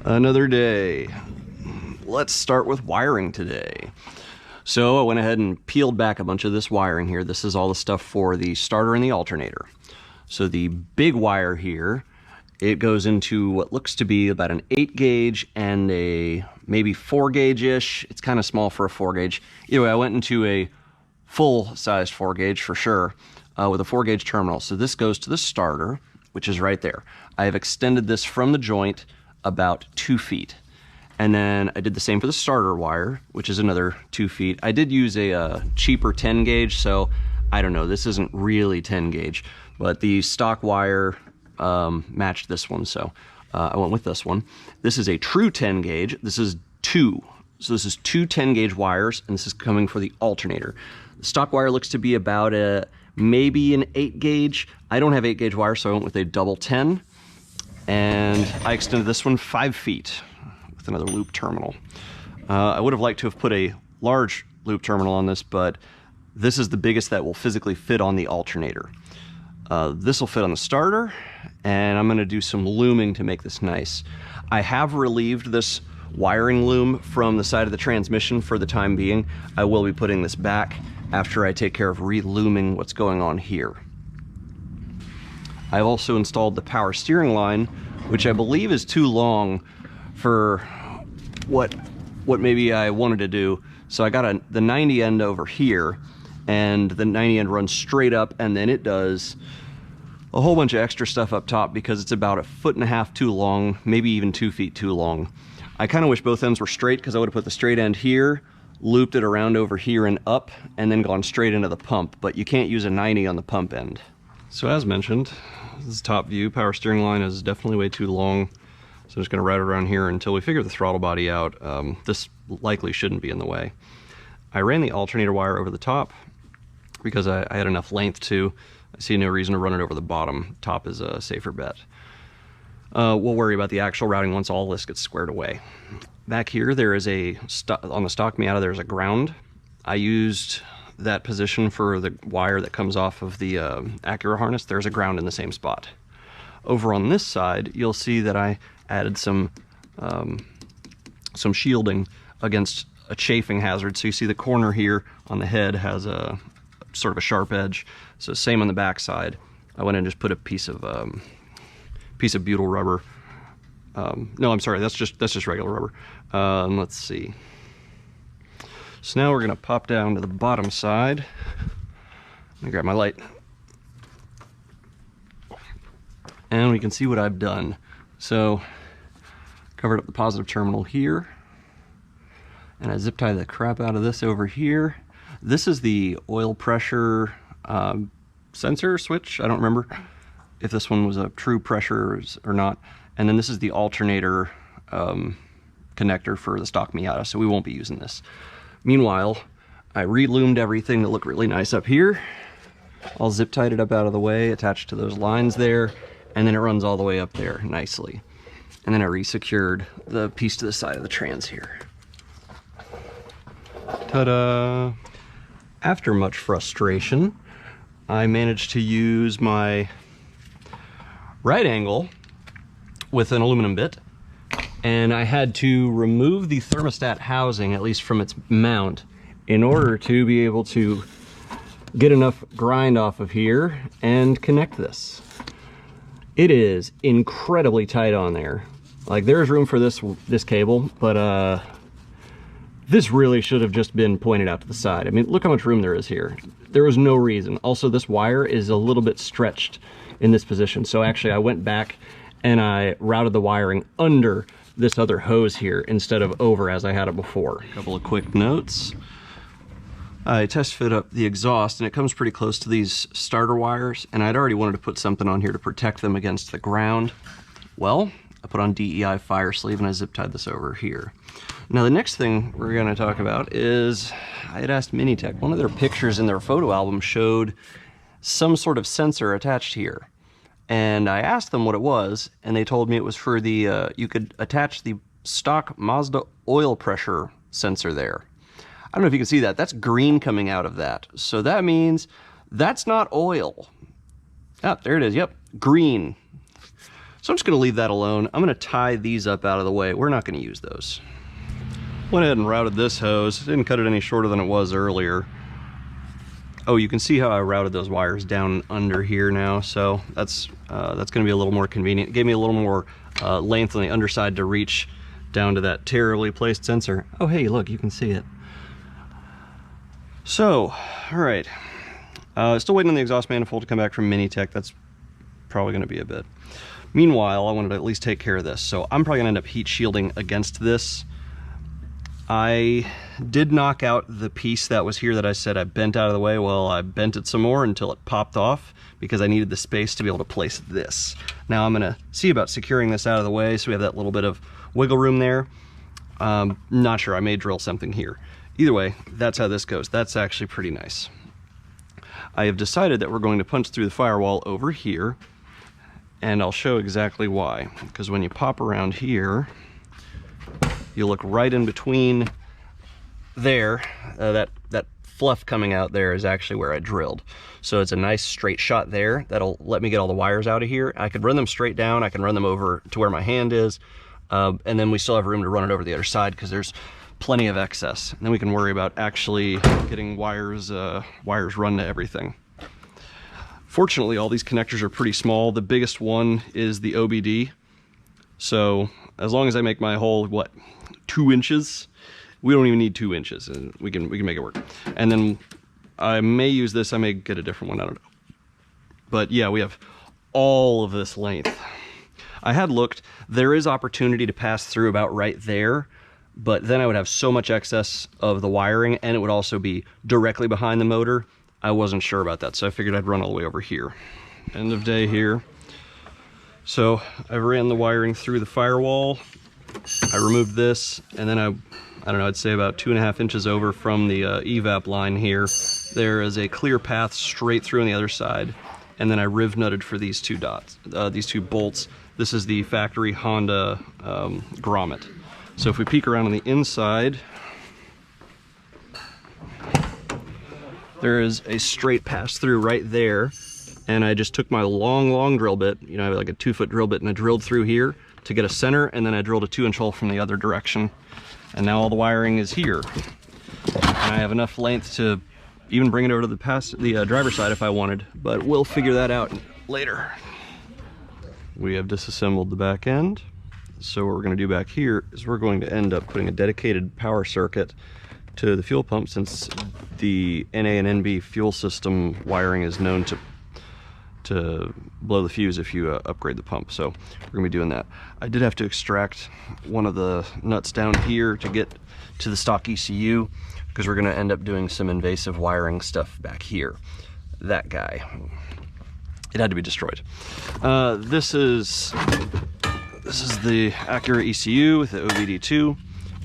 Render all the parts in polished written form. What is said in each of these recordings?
Another day. Let's start with wiring today. So I went ahead and peeled back a bunch of this wiring here. This is all the stuff for the starter and the alternator. So the big wire here, it goes into what looks to be about an 8 gauge and a maybe 4 gauge-ish. It's kind of small for a 4 gauge. Either way, I went into a full-sized 4 gauge for sure with a 4 gauge terminal. So this goes to the starter, which is right there. I have extended this from the joint about 2 feet. And then I did the same for the starter wire, which is another 2 feet. I did use a cheaper 10 gauge, so I don't know, this isn't really 10 gauge, but the stock wire matched this one, so I went with this one. This is a true 10 gauge. This is 2. So this is 2 10 gauge wires, and this is coming for the alternator. The stock wire looks to be about maybe an 8 gauge. I don't have 8 gauge wire, so I went with a double 10. And I extended this one 5 feet with another loop terminal. I would have liked to have put a large loop terminal on this, but this is the biggest that will physically fit on the alternator. This will fit on the starter, and I'm going to do some looming to make this nice. I have relieved this wiring loom from the side of the transmission for the time being. I will be putting this back after I take care of re-looming what's going on here. I've also installed the power steering line, which I believe is too long for what maybe I wanted to do. So I got the 90 end over here, and the 90 end runs straight up, and then it does a whole bunch of extra stuff up top because it's about 1.5 feet too long, maybe even 2 feet too long. I kind of wish both ends were straight because I would have put the straight end here, looped it around over here and up, and then gone straight into the pump, but you can't use a 90 on the pump end. So as mentioned, this is top view. Power steering line is definitely way too long. So I'm just gonna route it around here until we figure the throttle body out. This likely shouldn't be in the way. I ran the alternator wire over the top because I had enough length to. I see no reason to run it over the bottom. Top is a safer bet. We'll worry about the actual routing once all this gets squared away. Back here, there is on the stock Miata, there's a ground. I used that position for the wire that comes off of the Acura harness. There's a ground in the same spot. Over on this side, you'll see that I added some shielding against a chafing hazard. So you see the corner here on the head has a sort of a sharp edge. So same on the back side. I went and just put a piece of butyl rubber. No, I'm sorry, that's just regular rubber. Let's see. So now we're gonna pop down to the bottom side. Let me grab my light. And we can see what I've done. So, covered up the positive terminal here. And I zip tie the crap out of this over here. This is the oil pressure sensor switch. I don't remember if this one was a true pressure or not. And then this is the alternator connector for the stock Miata, so we won't be using this. Meanwhile, I re-loomed everything to look really nice up here. I'll zip tied it up out of the way, attached to those lines there, and then it runs all the way up there nicely. And then I re-secured the piece to the side of the trans here. Ta-da! After much frustration, I managed to use my right angle with an aluminum bit, and I had to remove the thermostat housing, at least from its mount, in order to be able to get enough grind off of here and connect this. It is incredibly tight on there. Like, there's room for this cable, but this really should have just been pointed out to the side. I mean, look how much room there is here. There was no reason. Also, this wire is a little bit stretched in this position. So actually, I went back and I routed the wiring under this other hose here instead of over as I had it before. A couple of quick notes. I test fit up the exhaust, and it comes pretty close to these starter wires, and I'd already wanted to put something on here to protect them against the ground. Well, I put on DEI fire sleeve and I zip tied this over here. Now the next thing we're going to talk about is, I had asked MiniTec, one of their pictures in their photo album showed some sort of sensor attached here. And I asked them what it was, and they told me it was for the, you could attach the stock Mazda oil pressure sensor there. I don't know if you can see that. That's green coming out of that. So that means that's not oil. Ah, there it is. Yep, green. So I'm just gonna leave that alone. I'm gonna tie these up out of the way. We're not gonna use those. Went ahead and routed this hose. Didn't cut it any shorter than it was earlier. Oh, you can see how I routed those wires down under here now, so that's gonna be a little more convenient. It gave me a little more length on the underside to reach down to that terribly placed sensor. Oh, hey, look, you can see it. So, all right. Still waiting on the exhaust manifold to come back from MiniTec. That's probably gonna be a bit. Meanwhile, I wanted to at least take care of this. So I'm probably gonna end up heat shielding against this. I did knock out the piece that was here that I said I bent out of the way. Well, I bent it some more until it popped off because I needed the space to be able to place this. Now I'm gonna see about securing this out of the way so we have that little bit of wiggle room there. Not sure, I may drill something here. Either way, that's how this goes. That's actually pretty nice. I have decided that we're going to punch through the firewall over here, and I'll show exactly why. Because when you pop around here, you look right in between there, that fluff coming out there is actually where I drilled. So it's a nice straight shot there. That'll let me get all the wires out of here. I could run them straight down. I can run them over to where my hand is. And then we still have room to run it over the other side because there's plenty of excess. And then we can worry about actually getting wires run to everything. Fortunately, all these connectors are pretty small. The biggest one is the OBD. So as long as I make my hole, what, 2 inches? We don't even need 2 inches, and we can make it work. And then I may use this, I may get a different one, I don't know. But yeah, we have all of this length. I had looked, there is opportunity to pass through about right there, but then I would have so much excess of the wiring, and it would also be directly behind the motor. I wasn't sure about that, so I figured I'd run all the way over here. End of day here. So I ran the wiring through the firewall. I removed this, and then I don't know, I'd say about 2.5 inches over from the evap line here, there is a clear path straight through on the other side. And then I riv nutted for these two bolts. This is the factory Honda grommet. So if we peek around on the inside, there is a straight pass through right there. And I just took my long drill bit, you know, I have like a 2-foot drill bit, and I drilled through here to get a center, and then I drilled a 2-inch hole from the other direction. And now all the wiring is here. And I have enough length to even bring it over to the driver's side if I wanted, but we'll figure that out later. We have disassembled the back end. So what we're gonna do back here is we're going to end up putting a dedicated power circuit to the fuel pump, since the NA and NB fuel system wiring is known to blow the fuse if you upgrade the pump. So we're gonna be doing that. I did have to extract one of the nuts down here to get to the stock ECU, because we're gonna end up doing some invasive wiring stuff back here. That guy, it had to be destroyed. This is the Acura ECU with the OBD2,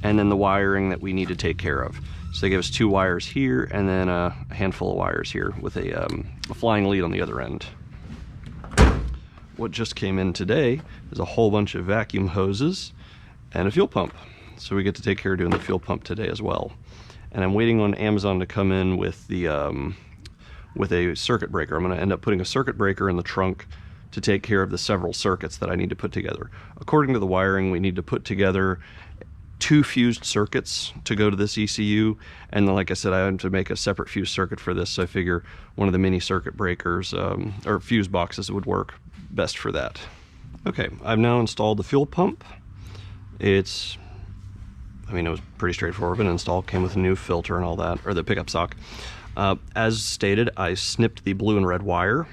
and then the wiring that we need to take care of. So they give us 2 wires here, and then a handful of wires here with a flying lead on the other end. What just came in today is a whole bunch of vacuum hoses and a fuel pump. So we get to take care of doing the fuel pump today as well. And I'm waiting on Amazon to come in with the with a circuit breaker. I'm going to end up putting a circuit breaker in the trunk to take care of the several circuits that I need to put together. According to the wiring, we need to put together 2 fused circuits to go to this ECU, and then, like I said, I had to make a separate fuse circuit for this, so I figure one of the mini circuit breakers or fuse boxes would work best for that. Okay, I've now installed the fuel pump. It was pretty straightforward. Been installed, came with a new filter and all that, or the pickup sock. As stated, I snipped the blue and red wire,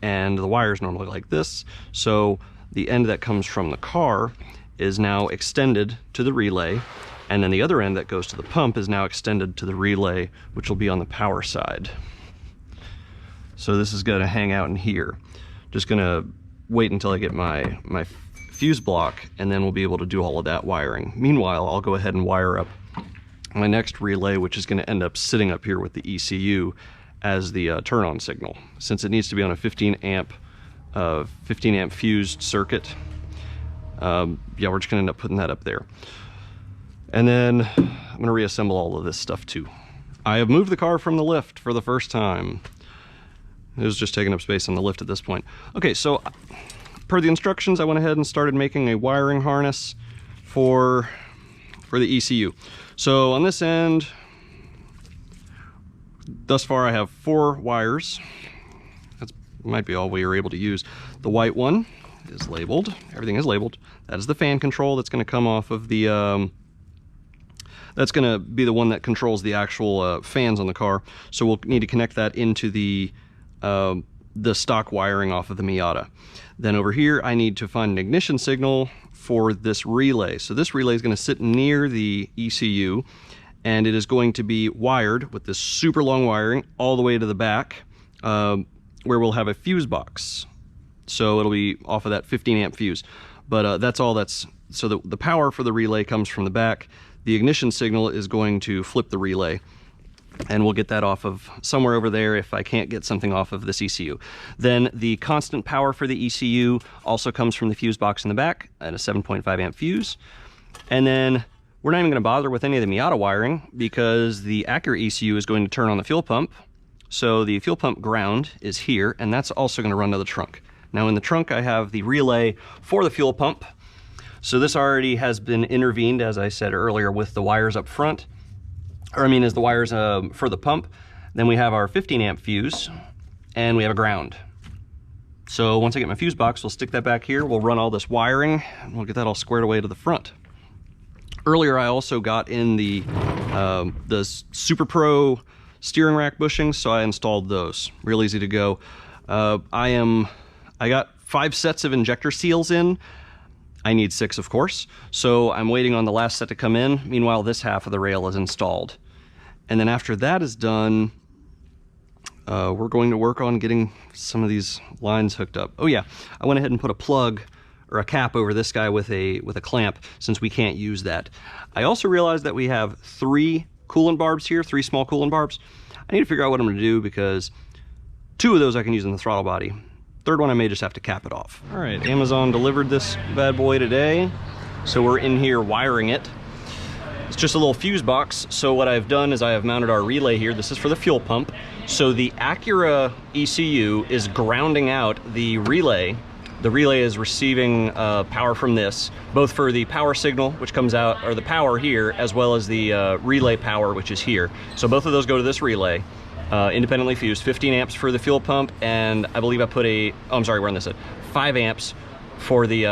and the wire is normally like this, so the end that comes from the car is now extended to the relay, and then the other end that goes to the pump is now extended to the relay, which will be on the power side. So this is going to hang out in here. Just going to wait until I get my fuse block, and then we'll be able to do all of that wiring. Meanwhile, I'll go ahead and wire up my next relay, which is going to end up sitting up here with the ECU as the turn-on signal. Since it needs to be on a 15 amp fused circuit, yeah, we're just going to end up putting that up there. And then I'm going to reassemble all of this stuff too. I have moved the car from the lift for the first time. It was just taking up space on the lift at this point. Okay, so per the instructions, I went ahead and started making a wiring harness for the ECU. So on this end, thus far I have 4 wires. That might be all we were able to use. The white one is labeled. Everything is labeled. That is the fan control that's going to come off of the that's going to be the one that controls the actual fans on the car. So we'll need to connect that into the stock wiring off of the Miata. Then over here, I need to find an ignition signal for this relay. So this relay is going to sit near the ECU, and it is going to be wired with this super long wiring all the way to the back, where we'll have a fuse box. So it'll be off of that 15 amp fuse. But that's all that's, so the power for the relay comes from the back. The ignition signal is going to flip the relay, and we'll get that off of somewhere over there if I can't get something off of this ECU. Then the constant power for the ECU also comes from the fuse box in the back at a 7.5 amp fuse. And then we're not even going to bother with any of the Miata wiring because the Acura ECU is going to turn on the fuel pump. So the fuel pump ground is here, and that's also going to run to the trunk. Now in the trunk I have the relay for the fuel pump. So this already has been intervened, as I said earlier, with the wires up front. Or I mean, as the wires for the pump. Then we have our 15 amp fuse, and we have a ground. So once I get my fuse box, we'll stick that back here. We'll run all this wiring, and we'll get that all squared away to the front. Earlier, I also got in the Super Pro steering rack bushings, so I installed those. Real easy to go. I got 5 sets of injector seals in. I need 6, of course, so I'm waiting on the last set to come in. Meanwhile, this half of the rail is installed. And then after that is done, we're going to work on getting some of these lines hooked up. Oh yeah, I went ahead and put a plug or a cap over this guy with a clamp, since we can't use that. I also realized that we have 3 coolant barbs here, 3 small coolant barbs. I need to figure out what I'm going to do, because 2 of those I can use in the throttle body. 3rd one I may just have to cap it off. All right, Amazon delivered this bad boy today, so we're in here wiring it. It's just a little fuse box. So what I've done is I have mounted our relay here. This is for the fuel pump. So the Acura ECU is grounding out the relay. The relay is receiving power from this, both for the power signal, which comes out, or the power here, as well as the relay power, which is here. So both of those go to this relay. Independently fused, 15 amps for the fuel pump, and I believe I put we're on this side, 5 amps for the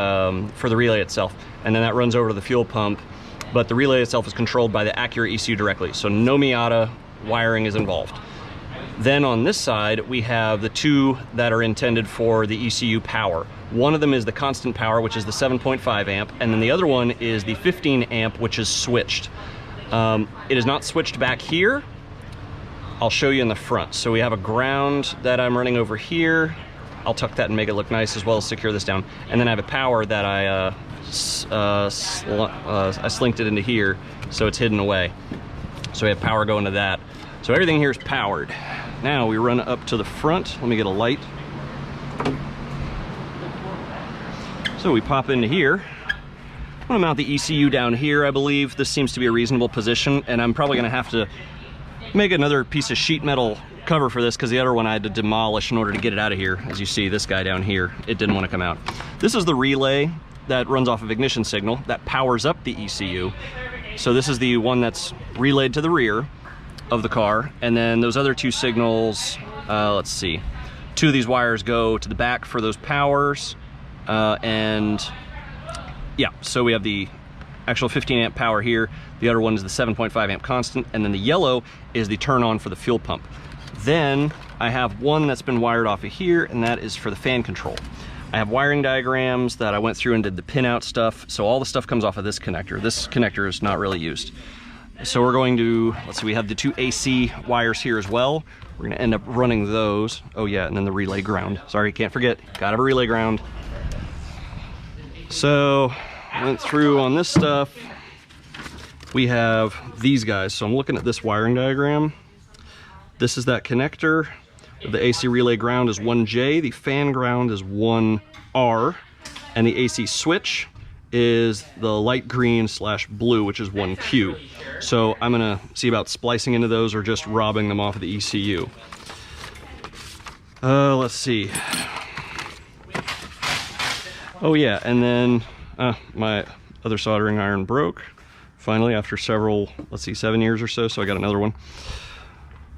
relay itself, and then that runs over to the fuel pump. But the relay itself is controlled by the Acura ECU directly, so no Miata wiring is involved. Then on this side we have the 2 that are intended for the ECU power. One of them is the constant power, which is the 7.5 amp, and then the other one is the 15 amp, which is switched. It is not switched back here. I'll show you in the front. So we have a ground that I'm running over here. I'll tuck that and make it look nice, as well as secure this down. And then I have a power that I slinked it into here, so it's hidden away. So we have power going to that. So everything here is powered. Now we run up to the front. Let me get a light. So we pop into here. I'm gonna mount the ECU down here, I believe. This seems to be a reasonable position, and I'm probably gonna have to make another piece of sheet metal cover for this, because the other one I had to demolish in order to get it out of here. As you see, this guy down here, it didn't want to come out. This is the relay that runs off of ignition signal that powers up the ECU. So this is the one that's relayed to the rear of the car, and then those other 2 signals, let's see, 2 of these wires go to the back for those powers, and yeah, so we have the actual 15 amp power here. The other one is the 7.5 amp constant, and then the yellow is the turn on for the fuel pump. Then I have one that's been wired off of here, and that is for the fan control. I have wiring diagrams that I went through and did the pin out stuff, so all the stuff comes off of this connector. This connector is not really used. So we're going to, let's see, we have the 2 AC wires here as well. We're gonna end up running those. Oh yeah, and then the relay ground. Sorry, can't forget, gotta have a relay ground. So went through on this stuff. We have these guys. So I'm looking at this wiring diagram. This is that connector. The AC relay ground is 1J, the fan ground is 1R, and the AC switch is the light green / blue, which is 1Q. So I'm gonna see about splicing into those or just robbing them off of the ECU. Oh yeah, and then my other soldering iron broke finally after several, let's see, 7 years or so, so I got another one.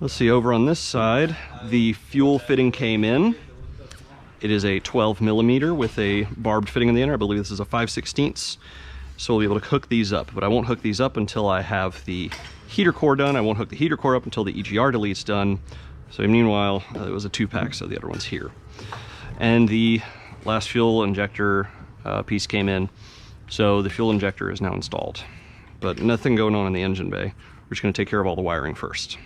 Let's see, over on this side, the fuel fitting came in. It is a 12 millimeter with a barbed fitting in the inner. I believe this is a 5/16. So we'll be able to hook these up, but I won't hook these up until I have the heater core done. I won't hook the heater core up until the EGR delete's done. So meanwhile, it was a 2-pack, so the other one's here. And the last fuel injector piece came in. So the fuel injector is now installed, but nothing going on in the engine bay. We're just gonna take care of all the wiring first.